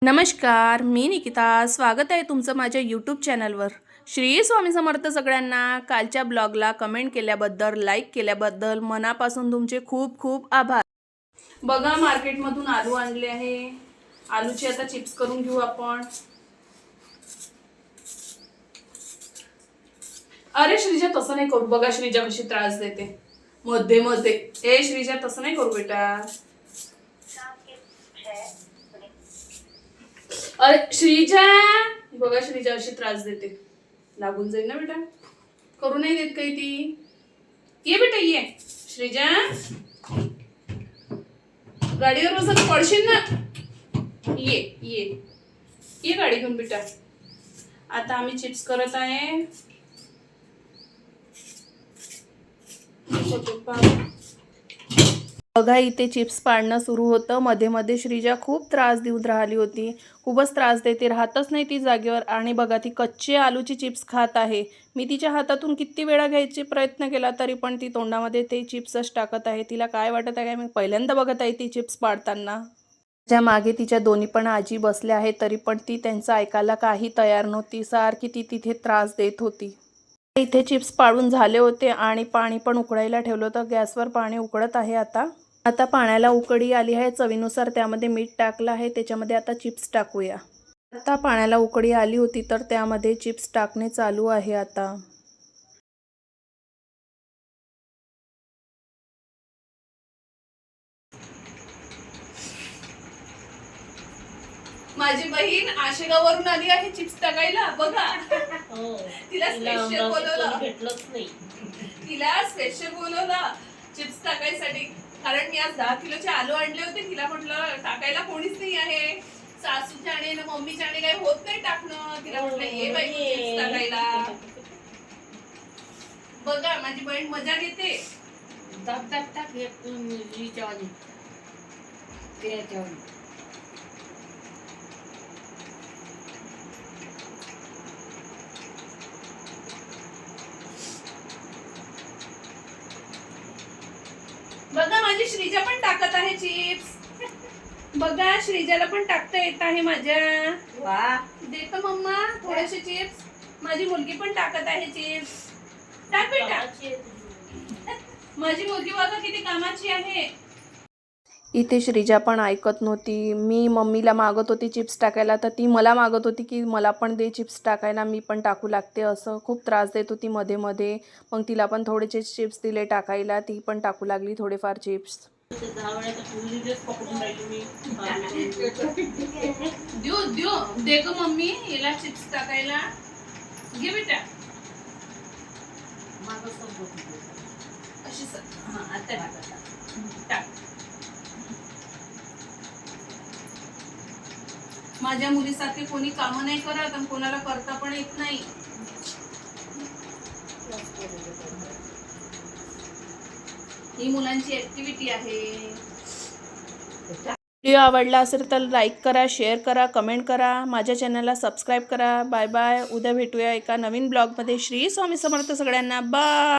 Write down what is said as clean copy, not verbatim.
नमस्कार, मी निकिता. स्वागत आहे तुमचं माझ्या यूट्यूब चॅनलवर. श्री स्वामी समर्थ सगळ्यांना. कालच्या ब्लॉगला कमेंट केल्याबद्दल, लाईक केल्याबद्दल मनापासून तुमचे खूप खूप आभार. बघा, मार्केटमधून आलू आणले आहे. आलूची आता चिप्स करून घेऊ आपण. अरे श्रीजा, तसं नाही करू. बघा श्रीजा कशी त्रास देते मध्ये मध्ये. ए श्रीजा, तसं नाही करू बेटा. अरे श्रीजा, बघा श्रीजा अशी त्रास देते. लागून जाईल ना बेटा. करू नाही देत काही ती. ये बेटा ये. श्रीजा, गाडीवर बसून पडशील ना. ये ये ये गाडी घेऊन बेटा. आता आम्ही चिप्स करत आहे. बघा, इथे चिप्स पाडणं सुरू होतं. मध्ये मध्ये श्रीजा खूप त्रास देऊन राहिली होती. खूपच त्रास देते, राहतच नाही ती जागेवर. आणि बघा, ती कच्चे आलूची चिप्स खात आहे. मी तिच्या हातातून किती वेळा घ्यायचे प्रयत्न केला तरी पण ती तोंडामध्ये ते चिप्सच टाकत आहे. तिला काय वाटत आहे काय, मी पहिल्यांदा बघत आहे ती चिप्स पाडताना. तिच्या मागे तिच्या दोन्ही पण आजी बसल्या आहेत, तरी पण ती त्यांचं ऐकायला काही तयार नव्हती. सारखी ती तिथे त्रास देत होती. इथे चिप्स पाडून झाले होते आणि पाणी पण उकळायला ठेवलं होतं. गॅसवर पाणी उकळत आहे. आता पाण्याला उकळी आली आहे. चवीनुसार त्यामध्ये मीठ टाकलं आहे. त्याच्यामध्ये आता चिप्स टाकूया. आता पाण्याला उकळी आली होती तर त्यामध्ये चिप्स टाकणे चालू आहे. आता माझी बहीण आशेगाववरून आली आहे चिप्स टाकायला. बघा, तिला स्पेशल बोलवलं. तिला स्पेशल बोलवलं चिप्स टाकायसाठी. कारण मी आज 10 किलोचे आलू आणले होते. तिला म्हटलं टाकायला कोणीच नाही आहे. सासूच्या आणि मम्मीच्या आणि काही होत नाही टाकणं. तिला म्हटलं ये बाई चिप्स टाकायला. बघा, माझी बहीण मजा घेते. टाक टाक टाक. एक मिरचीच्या वाली त्याच्या वाली. बघा, माझी श्रीजा पण टाकत आहे चिप्स. बघा, श्रीजाला पण टाकता येत आहे माझ्या. वा, देतो मम्मा थोडेसे चिप्स. माझी मुलगी पण टाकत आहे चिप्स. टाक बेटा. माझी मुलगी बघा किती कामाची आहे. इथे श्रीजा पण ऐकत नव्हती. मी मम्मीला मागत होती चिप्स टाकायला, तर ती मला मागत होती की मला पण दे चिप्स टाकायला, मी पण टाकू लागते. असं खूप त्रास देत होती मध्ये मध्ये. मग तिला पण थोडेसे चिप्स दिले टाकायला. ती पण टाकू लागली थोडेफार चिप्स. दे ग मम्मी याला चिप्स टाकायला. घे बेटा. अशी आता टाक. माझ्या मुलीसारखे कोणी कामं नाही करत आणि कोणाला करता पण येत नाही. ही मुलांची ऍक्टिव्हिटी आहे. व्हिडिओ आवडला असेल तर लाईक करा, शेअर करा, कमेंट करा. माझ्या चॅनलला सबस्क्राईब करा. Bye bye. उद्या भेटूया एका नवीन ब्लॉगमध्ये. श्री स्वामी समर्थ सगळ्यांना. बाय.